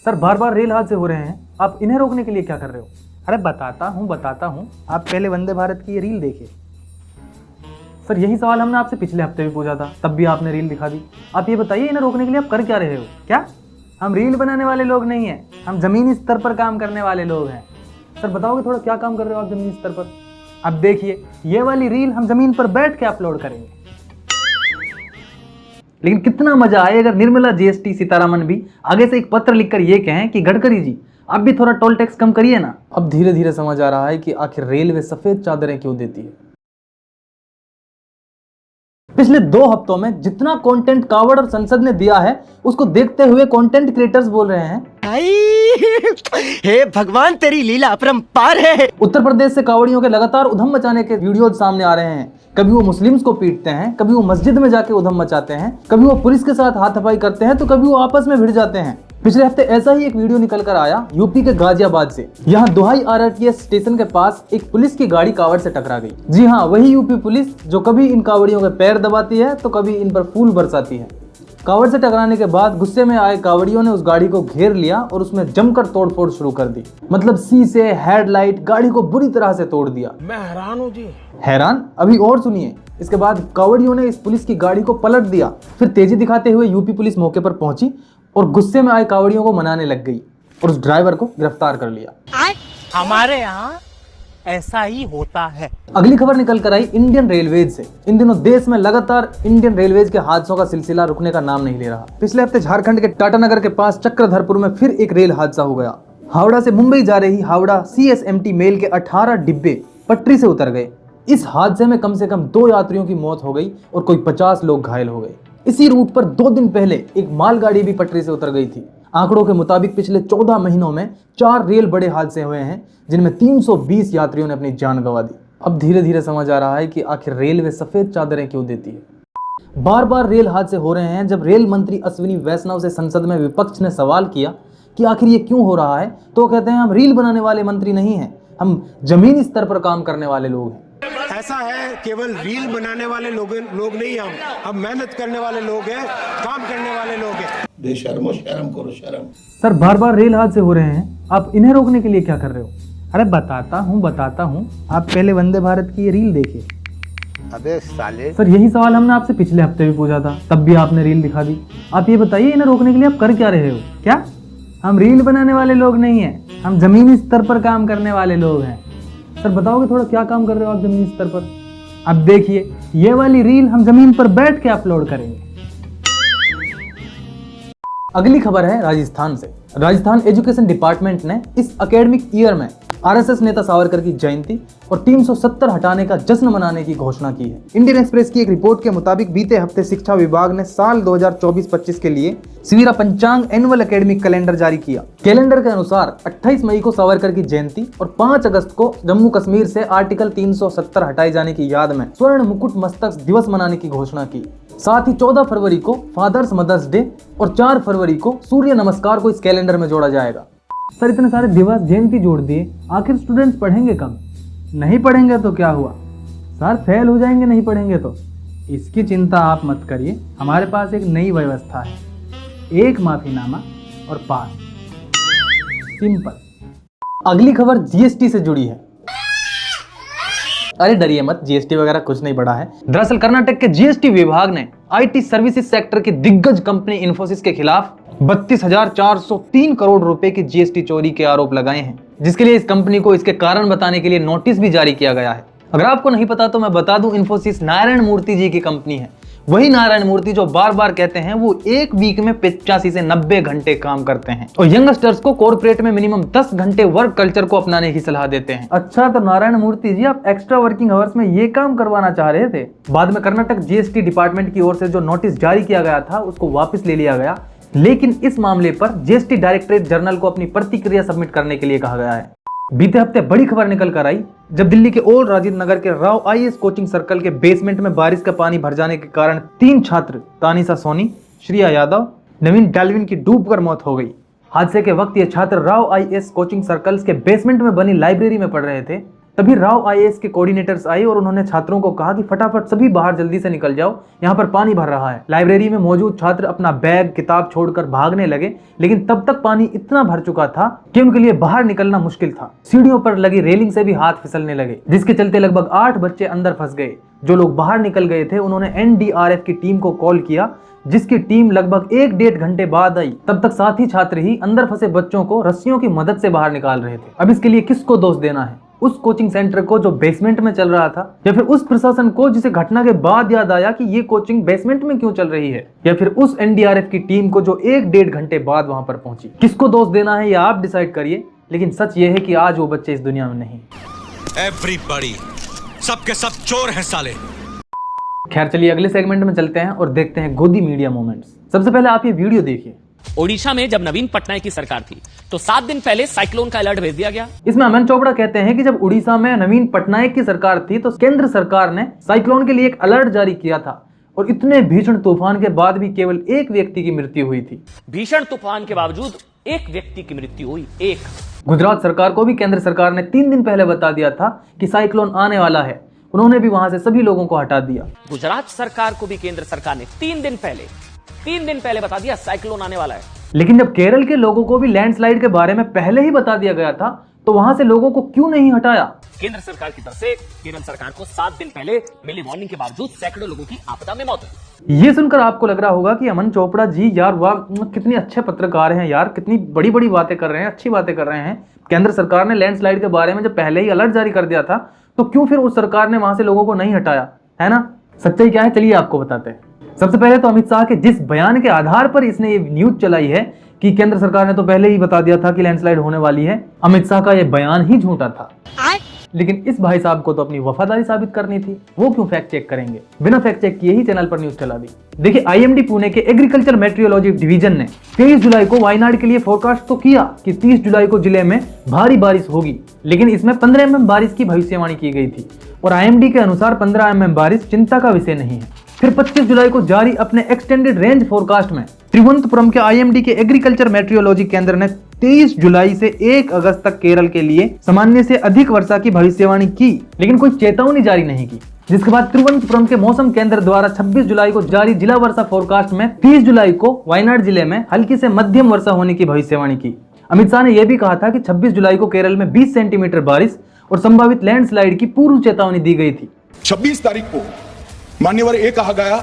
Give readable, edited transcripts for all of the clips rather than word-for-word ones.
Sir बार बार rail हादसे हो रहे हैं, आप इन्हें रोकने के लिए क्या कर रहे हो? अरे बताता हूँ, आप पहले वंदे भारत की ये रील देखिए। सर यही सवाल हमने आपसे पिछले हफ्ते भी पूछा था, तब भी आपने रील दिखा दी। आप ये बताइए इन्हें रोकने के लिए आप कर क्या रहे हो? क्या हम रील बनाने वाले लोग नहीं हैं, हम जमीनी स्तर पर काम करने वाले लोग हैं। सर बताओगे थोड़ा क्या काम कर रहे हो आप जमीनी स्तर पर? अब देखिए ये वाली रील हम जमीन पर बैठ के अपलोड करेंगे, लेकिन कितना मजा आए अगर निर्मला जीएसटी सीतारामन भी आगे से एक पत्र लिखकर ये कहें कि गडकरी जी आप भी थोड़ा टोल टैक्स कम करिए ना। अब धीरे धीरे समझ आ रहा है कि आखिर रेलवे सफेद चादरें क्यों देती है। पिछले 2 हफ्तों में जितना कंटेंट कावड़ और संसद ने दिया है उसको देखते हुए कंटेंट क्रिएटर्स बोल रहे हैं हे भगवान तेरी लीला अपरंपार है। उत्तर प्रदेश से कावड़ियों के लगातार उधम मचाने के वीडियोज सामने आ रहे हैं। कभी वो मुस्लिम्स को पीटते हैं, कभी वो मस्जिद में जाके उधम मचाते हैं, कभी वो पुलिस के साथ हाथापाई करते हैं, तो कभी वो आपस में भिड़ जाते हैं। पिछले हफ्ते ऐसा ही एक वीडियो निकल कर आया यूपी के गाजियाबाद से। यहाँ दोहाई आरटीएस स्टेशन के पास एक पुलिस की गाड़ी कावड़ से टकरा गई। जी हाँ, वही यूपी पुलिस जो कभी इन कावड़ियों के पैर दबाती है तो कभी इन पर फूल बरसाती है। कावड़ से टकराने के बाद गुस्से में आए कावड़ियों ने उस गाड़ी को घेर लिया और उसमें जमकर तोड़फोड़ शुरू कर दी। मतलब शीशे, हेडलाइट, गाड़ी को बुरी तरह से तोड़ दिया। मैं हैरान हूँ जी। हैरान? अभी और सुनिए। इसके बाद कावड़ियों ने इस पुलिस की गाड़ी को पलट दिया। फिर तेजी दिखाते हुए यूपी पुलिस मौके पर पहुंची और गुस्से में आए कावड़ियों को मनाने लग गई और उस ड्राइवर को गिरफ्तार कर लिया। हमारे यहाँ ऐसा ही होता है। अगली खबर निकल कर आई इंडियन रेलवेज से। इन दिनों देश में लगातार इंडियन रेलवेज के हादसों का सिलसिला रुकने का नाम नहीं ले रहा। पिछले हफ्ते झारखंड के टाटानगर के पास चक्रधरपुर में फिर एक रेल हादसा हो गया। हावड़ा से मुंबई जा रही हावड़ा CSMT मेल के 18 डिब्बे पटरी से उतर गए। इस हादसे में कम से कम 2 यात्रियों की मौत हो गई और कोई 50 लोग घायल हो गए। इसी रूट पर 2 दिन पहले एक मालगाड़ी भी पटरी से उतर गई थी। आंकड़ों के मुताबिक पिछले 14 महीनों में 4 रेल बड़े हादसे हुए हैं जिनमें 320 यात्रियों ने अपनी जान गंवा दी। अब धीरे धीरे समझ आ रहा है कि आखिर रेलवे सफेद चादरें क्यों देती है। बार बार रेल हादसे हो रहे हैं। जब रेल मंत्री अश्विनी वैष्णव से संसद में विपक्ष ने सवाल किया कि आखिर ये क्यों हो रहा है, तो कहते हैं हम रील बनाने वाले मंत्री नहीं हैं, हम जमीनी स्तर पर काम करने वाले लोग हैं। ऐसा है, केवल रील बनाने वाले लोग नहीं, हम मेहनत करने वाले लोग हैं, काम करने वाले लोग हैं। बेशर्मो शर्म करो शर्म। सर बार बार रेल हादसे हो रहे हैं, आप इन्हें रोकने के लिए क्या कर रहे हो? अरे बताता हूँ, आप पहले वंदे भारत की ये रील देखिए। अबे साले। सर यही सवाल हमने आपसे पिछले हफ्ते भी पूछा था, तब भी आपने रील दिखा दी। आप ये बताइए इन्हें रोकने के लिए आप कर क्या रहे हो? क्या हम रील बनाने वाले लोग नहीं हैं, हम जमीनी स्तर पर काम करने वाले लोग हैं। सर बताओगे थोड़ा क्या काम कर रहे हो आप जमीनी स्तर पर? अब देखिए ये वाली रील हम जमीन पर बैठ के अपलोड करेंगे। अगली खबर है राजस्थान से। राजस्थान एजुकेशन डिपार्टमेंट ने इस एकेडमिक ईयर में आरएसएस नेता सावरकर की जयंती और 370 हटाने का जश्न मनाने की घोषणा की है। इंडियन एक्सप्रेस की एक रिपोर्ट के मुताबिक बीते हफ्ते शिक्षा विभाग ने साल 2024-25 के लिए सवीरा पंचांग एनुअल एकेडमिक कैलेंडर जारी किया। कैलेंडर के अनुसार 28 मई को सावरकर की जयंती और 5 अगस्त को जम्मू कश्मीर से आर्टिकल 370 हटाए जाने की याद में स्वर्ण मुकुट मस्तक दिवस मनाने की घोषणा की। साथ ही 14 फरवरी को फादर्स मदर्स डे और 4 फरवरी को सूर्य नमस्कार को इस कैलेंडर में जोड़ा जाएगा। सर इतने सारे दिवस जयंती जोड़ दिए, आखिर स्टूडेंट्स पढ़ेंगे कब? नहीं पढ़ेंगे तो क्या हुआ? सर फेल हो जाएंगे नहीं पढ़ेंगे तो। इसकी चिंता आप मत करिए, हमारे पास एक नई व्यवस्था है, एक माफीनामा और पास, सिंपल। अगली खबर जीएसटी से जुड़ी है। अरे डरिए मत, जीएसटी वगैरह कुछ नहीं बढ़ा है। दरअसल कर्नाटक के जीएसटी विभाग ने आईटी सर्विसेज सेक्टर की दिग्गज कंपनी इन्फोसिस के खिलाफ 32,403 करोड़ रुपए की जीएसटी चोरी के आरोप लगाए हैं, जिसके लिए इस कंपनी को इसके कारण बताने के लिए नोटिस भी जारी किया गया है। अगर आपको नहीं पता तो मैं बता दूं, इन्फोसिस नारायण मूर्ति जी की कंपनी है। वही नारायण मूर्ति जो बार बार कहते हैं वो एक वीक में 85 से 90 घंटे काम करते हैं और यंगस्टर्स को कॉर्पोरेट में मिनिमम 10 घंटे वर्क कल्चर को अपनाने की सलाह देते हैं। अच्छा, तो नारायण मूर्ति जी आप एक्स्ट्रा वर्किंग आवर्स में ये काम करवाना चाह रहे थे। बाद में कर्नाटक जीएसटी डिपार्टमेंट की ओर से जो नोटिस जारी किया गया था उसको वापस ले लिया गया, लेकिन इस मामले पर जीएसटी डायरेक्टरेट जनरल को अपनी प्रतिक्रिया सबमिट करने के लिए कहा गया है। बीते हफ्ते बड़ी खबर निकल कर आई जब दिल्ली के ओल्ड राजेंद्र नगर के राव आईएएस कोचिंग सर्कल के बेसमेंट में बारिश का पानी भर जाने के कारण 3 छात्र तानिशा सोनी, श्रिया यादव, नवीन डाल्विन की डूबकर मौत हो गई। हादसे के वक्त ये छात्र राव आईएएस कोचिंग सर्कल्स के बेसमेंट में बनी लाइब्रेरी में पढ़ रहे थे। तभी राव आईएएस के कोऑर्डिनेटर्स आए और उन्होंने छात्रों को कहा कि फटाफट सभी बाहर जल्दी से निकल जाओ, यहाँ पर पानी भर रहा है। लाइब्रेरी में मौजूद छात्र अपना बैग किताब छोड़कर भागने लगे, लेकिन तब तक पानी इतना भर चुका था कि उनके लिए बाहर निकलना मुश्किल था। सीढ़ियों पर लगी रेलिंग से भी हाथ फिसलने लगे, जिसके चलते लगभग 8 बच्चे अंदर फंस गए। जो लोग बाहर निकल गए थे उन्होंने एनडीआरएफ की टीम को कॉल किया, जिसकी टीम लगभग 1-1.5 घंटे बाद आई। तब तक साथी छात्र ही अंदर फंसे बच्चों को रस्सियों की मदद से बाहर निकाल रहे थे। अब इसके लिए किसको दोष देना है? उस कोचिंग सेंटर को जो बेसमेंट में चल रहा था, या फिर उस प्रशासन को जिसे घटना के बाद याद आया कि ये कोचिंग बेसमेंट में क्यों चल रही है, या फिर उस एनडीआरएफ की टीम को जो 1-1.5 घंटे बाद वहां पर पहुंची? किसको दोष देना है ये आप डिसाइड करिए, लेकिन सच ये है कि आज वो बच्चे इस दुनिया में नहीं। एवरीबॉडी, सबके सब चोर हैं साले। खैर चलिए अगले सेगमेंट में चलते हैं और देखते हैं गोदी मीडिया मोमेंट्स। सबसे पहले आप ये वीडियो देखिए। ओडिशा में जब नवीन पटनायक की सरकार थी तो 7 दिन पहले साइक्लोन का अलर्ट भेज दिया गया। इसमें अमन चोपड़ा कहते हैं कि जब उड़ीसा में नवीन पटनायक की सरकार थी तो केंद्र सरकार ने साइक्लोन के लिए एक अलर्ट जारी किया था, और इतने भीषण तूफान के बाद भी केवल एक व्यक्ति की मृत्यु हुई थी। भीषण तूफान के बावजूद एक व्यक्ति की मृत्यु हुई, एक। गुजरात सरकार को भी केंद्र सरकार ने 3 दिन पहले बता दिया था कि साइक्लोन आने वाला है, उन्होंने भी वहां से सभी लोगों को हटा दिया। गुजरात सरकार को भी केंद्र सरकार ने 3 दिन पहले बता दिया साइक्लोन आने वाला है। लेकिन जब केरल के लोगों को भी लैंडस्लाइड के बारे में पहले ही बता दिया गया था तो वहां से लोगों को क्यों नहीं हटाया? केंद्र सरकार की तरफ से केरल सरकार को 7 दिन पहले मिली वार्निंग के बावजूद सैकड़ों लोगों की आपदा में मौत हुई। ये सुनकर आपको लग रहा होगा कि अमन चोपड़ा जी यार वाह, कितने अच्छे पत्रकार हैं यार, कितनी बड़ी बड़ी बातें कर रहे हैं, अच्छी बातें कर रहे हैं। केंद्र सरकार ने लैंडस्लाइड के बारे में जब पहले ही अलर्ट जारी कर दिया था तो क्यों फिर उस सरकार ने वहां से लोगों को नहीं हटाया, है ना? सच्चाई क्या है चलिए आपको बताते हैं। सबसे पहले तो अमित शाह के जिस बयान के आधार पर इसने ये न्यूज चलाई है कि केंद्र सरकार ने तो पहले ही बता दिया था कि लैंडस्लाइड होने वाली है, अमित शाह का ये बयान ही झूठा था। लेकिन इस भाई साहब को तो अपनी वफादारी साबित करनी थी, वो क्यों फैक्ट चेक करेंगे? बिना फैक्ट चेक किए ही चैनल पर न्यूज चला दी। देखिए आईएमडी पुणे के एग्रीकल्चर मेट्रियोलॉजी डिवीजन ने 23 जुलाई को वायनाड के लिए फोरकास्ट तो किया कि 30 जुलाई को जिले में भारी बारिश होगी, लेकिन इसमें 15 mm बारिश की भविष्यवाणी की गई थी, और आईएमडी के अनुसार 15 mm बारिश चिंता का विषय नहीं है। फिर 25 जुलाई को जारी अपने एक्सटेंडेड रेंज फोरकास्ट में तिरुवनंतपुरम के आईएमडी के एग्रीकल्चर मेट्रियोलॉजी केंद्र ने 23 जुलाई से 1 अगस्त तक केरल के लिए सामान्य से अधिक वर्षा की भविष्यवाणी की, लेकिन कोई चेतावनी जारी नहीं की। जिसके बाद तिरुवनंतपुरम के मौसम केंद्र द्वारा 26 जुलाई को जारी जिला वर्षा फोरकास्ट में 30 जुलाई को वायनाड जिले में हल्की से मध्यम वर्षा होने की भविष्यवाणी की। अमित शाह ने यह भी कहा था कि 26 जुलाई को केरल में 20 सेंटीमीटर बारिश और संभावित लैंडस्लाइड की पूर्व चेतावनी दी गई थी। 26 तारीख को मान्यवर ये कहा गया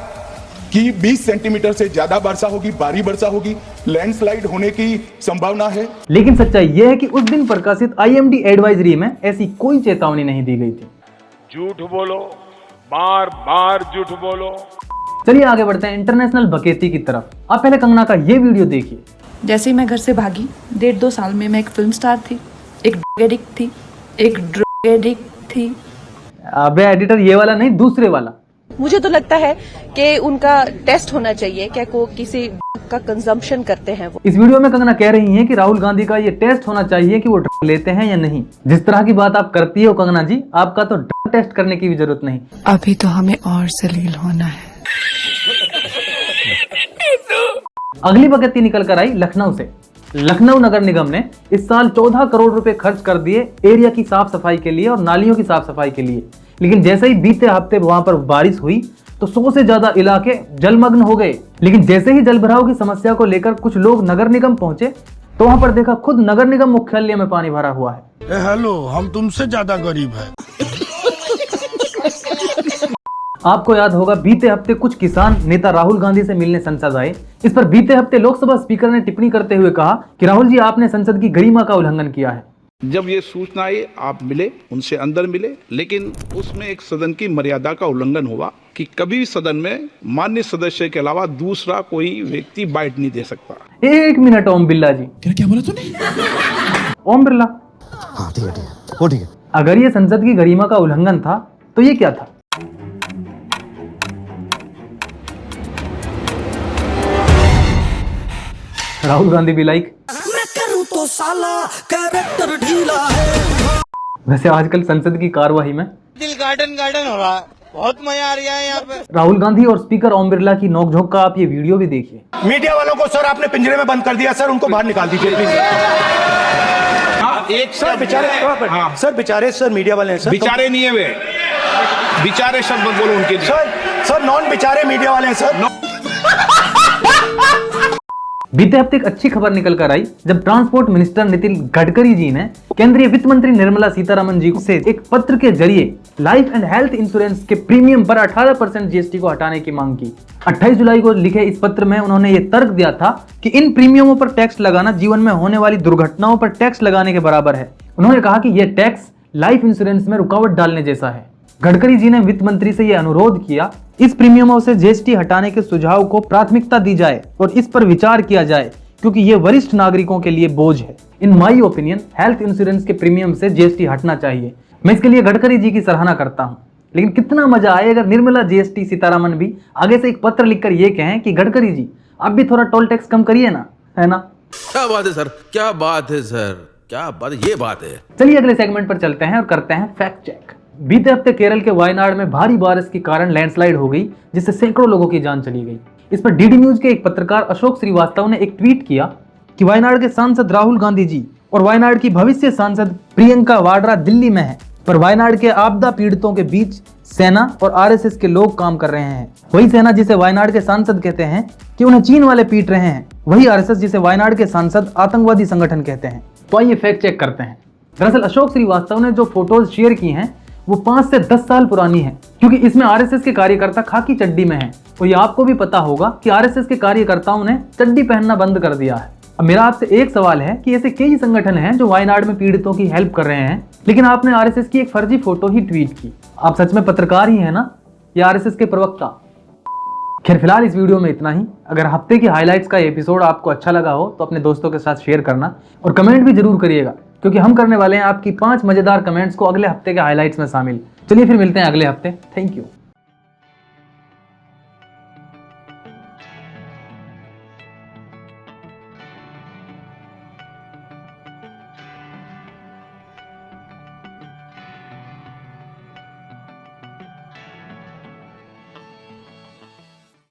कि 20 सेंटीमीटर से ज्यादा वर्षा होगी, भारी वर्षा होगी, लैंडस्लाइड होने की संभावना है। लेकिन सच्चाई यह है कि उस दिन प्रकाशित आईएमडी एडवाइजरी में ऐसी कोई चेतावनी नहीं दी गई थी। झूठ बोलो, बार बार झूठ बोलो। चलिए आगे बढ़ते हैं इंटरनेशनल बकेती की तरफ। आप पहले कंगना का ये वीडियो देखिए। जैसे ही मैं घर से भागी 1.5-2 साल में मैं एक फिल्म स्टार थी, एक ड्रग एडिक्ट थी। अबे एडिटर ये वाला नहीं, दूसरे वाला। मुझे तो लगता है कि उनका टेस्ट होना चाहिए, क्या को किसी का कंजम्पशन करते हैं वो। इस वीडियो में कंगना कह रही हैं कि राहुल गांधी का ये टेस्ट होना चाहिए कि वो ड्रग लेते हैं या नहीं। जिस तरह की बात आप करती हो कंगना जी, आपका तो ड्रग टेस्ट करने की भी जरूरत नहीं। अभी तो हमें और जलील होना है। अगली बकेती निकल कर आई लखनऊ से। लखनऊ नगर निगम ने इस साल 14 करोड़ रुपए खर्च कर दिए एरिया की साफ सफाई के लिए और नालियों की साफ सफाई के लिए, लेकिन जैसे ही बीते हफ्ते वहां पर बारिश हुई तो 100 से ज्यादा इलाके जलमग्न हो गए। लेकिन जैसे ही जलभराव की समस्या को लेकर कुछ लोग नगर निगम पहुंचे तो वहां पर देखा खुद नगर निगम मुख्यालय में पानी भरा हुआ है। हेलो, हम तुमसे ज्यादा गरीब हैं। आपको याद होगा बीते हफ्ते कुछ किसान नेता राहुल गांधी से मिलने संसद आए। इस पर बीते हफ्ते लोकसभा स्पीकर ने टिप्पणी करते हुए कहा कि राहुल जी आपने संसद की गरिमा का उल्लंघन किया है। जब ये सूचना आई आप मिले, उनसे अंदर मिले, लेकिन उसमें एक सदन की मर्यादा का उल्लंघन हुआ कि कभी सदन में मान्य सदस्य के अलावा दूसरा कोई व्यक्ति बाइट नहीं दे सकता। 1 मिनट ओम बिरला जी। क्या बोला तूने? ओम बिरला, हाँ ठीक है, वो ठीक है। अगर ये संसद की गरिमा का उल्लंघन था तो ये क्या था? राहुल गांधी भी लाइक, मैं करूं तो साला कैरेक्टर ढीला है। वैसे आजकल संसद की कार्यवाही में दिल गार्डन हो रहा है, बहुत मजा आ रहा है यहाँ पे। राहुल गांधी और स्पीकर ओम बिरला की नोकझोंक का आप ये वीडियो भी देखिए। मीडिया वालों को सर आपने पिंजरे में बंद कर दिया, सर उनको बाहर निकाल दीजिए प्लीज। एक सर बेचारे हाँ सर बेचारे सर मीडिया वाले हैं सर बेचारे नहीं है वे बेचारे शब्द मत बोलो उनके लिए सर नॉन बेचारे मीडिया वाले हैं सर बीते हफ्ते एक अच्छी खबर निकल कर आई जब ट्रांसपोर्ट मिनिस्टर नितिन गडकरी जी ने केंद्रीय वित्त मंत्री निर्मला सीतारमण जी से एक पत्र के जरिए लाइफ एंड हेल्थ इंश्योरेंस के प्रीमियम पर 18% जीएसटी को हटाने की मांग की। 28 जुलाई को लिखे इस पत्र में उन्होंने ये तर्क दिया था कि इन प्रीमियमों पर टैक्स लगाना जीवन में होने वाली दुर्घटनाओं पर टैक्स लगाने के बराबर है। उन्होंने कहा कि यह टैक्स लाइफ इंश्योरेंस में रुकावट डालने जैसा है। गडकरी जी ने वित्त मंत्री से यह अनुरोध किया इस प्रीमियमों से जीएसटी हटाने के सुझाव को प्राथमिकता दी जाए और इस पर विचार किया जाए क्योंकि ये वरिष्ठ नागरिकों के लिए बोझ है। इन माई ओपिनियन हेल्थ इंश्योरेंस के प्रीमियम से जीएसटी हटना चाहिए। मैं इसके लिए गडकरी जी की सराहना करता हूं, लेकिन कितना मजा आए अगर निर्मला जीएसटी सीतारमण भी आगे से एक पत्र लिखकर ये कहें कि गडकरी जी आप भी थोड़ा टोल टैक्स कम करिए ना, है ना? क्या बात है सर, क्या बात है सर, क्या बात है, ये बात है। चलिए अगले सेगमेंट पर चलते हैं और करते हैं फैक्ट चेक। बीते हफ्ते केरल के वायनाड में भारी बारिश के कारण लैंडस्लाइड हो गई जिससे सैकड़ों लोगों की जान चली गई। इस पर डीडी न्यूज के एक पत्रकार अशोक श्रीवास्तव ने एक ट्वीट किया कि वायनाड के सांसद राहुल गांधी जी और वायनाड की भविष्य सांसद प्रियंका वाड्रा दिल्ली में है, पर वायनाड के आपदा पीड़ितों के बीच सेना और आरएसएस के लोग काम कर रहे हैं। वही सेना जिसे वायनाड के सांसद कहते हैं कि उन्हें चीन वाले पीट रहे हैं, वही आरएसएस जिसे वायनाड के सांसद आतंकवादी संगठन कहते हैं। तो आइए फैक्ट चेक करते हैं। दरअसल अशोक श्रीवास्तव ने जो फोटोज शेयर की हैं वो 5 से 10 साल पुरानी है, क्योंकि इसमें आरएसएस के कार्यकर्ता खाकी चड्डी में हैं। और ये आपको भी पता होगा कि आरएसएस के कार्यकर्ताओं ने चड्डी पहनना बंद कर दिया है। अब मेरा आपसे एक सवाल है कि ऐसे कई संगठन हैं जो वायनाड में पीड़ितों की हेल्प कर रहे हैं, लेकिन आपने आरएसएस की एक फर्जी फोटो ही ट्वीट की। आप सच में पत्रकार ही है ना, या आरएसएस के प्रवक्ता? खैर फिलहाल इस वीडियो में इतना ही। अगर हफ्ते की हाइलाइट्स का एपिसोड आपको अच्छा लगा हो तो अपने दोस्तों के साथ शेयर करना और कमेंट भी जरूर करिएगा, क्योंकि हम करने वाले हैं आपकी 5 मजेदार कमेंट्स को अगले हफ्ते के हाइलाइट्स में शामिल। चलिए फिर मिलते हैं अगले हफ्ते। Thank you.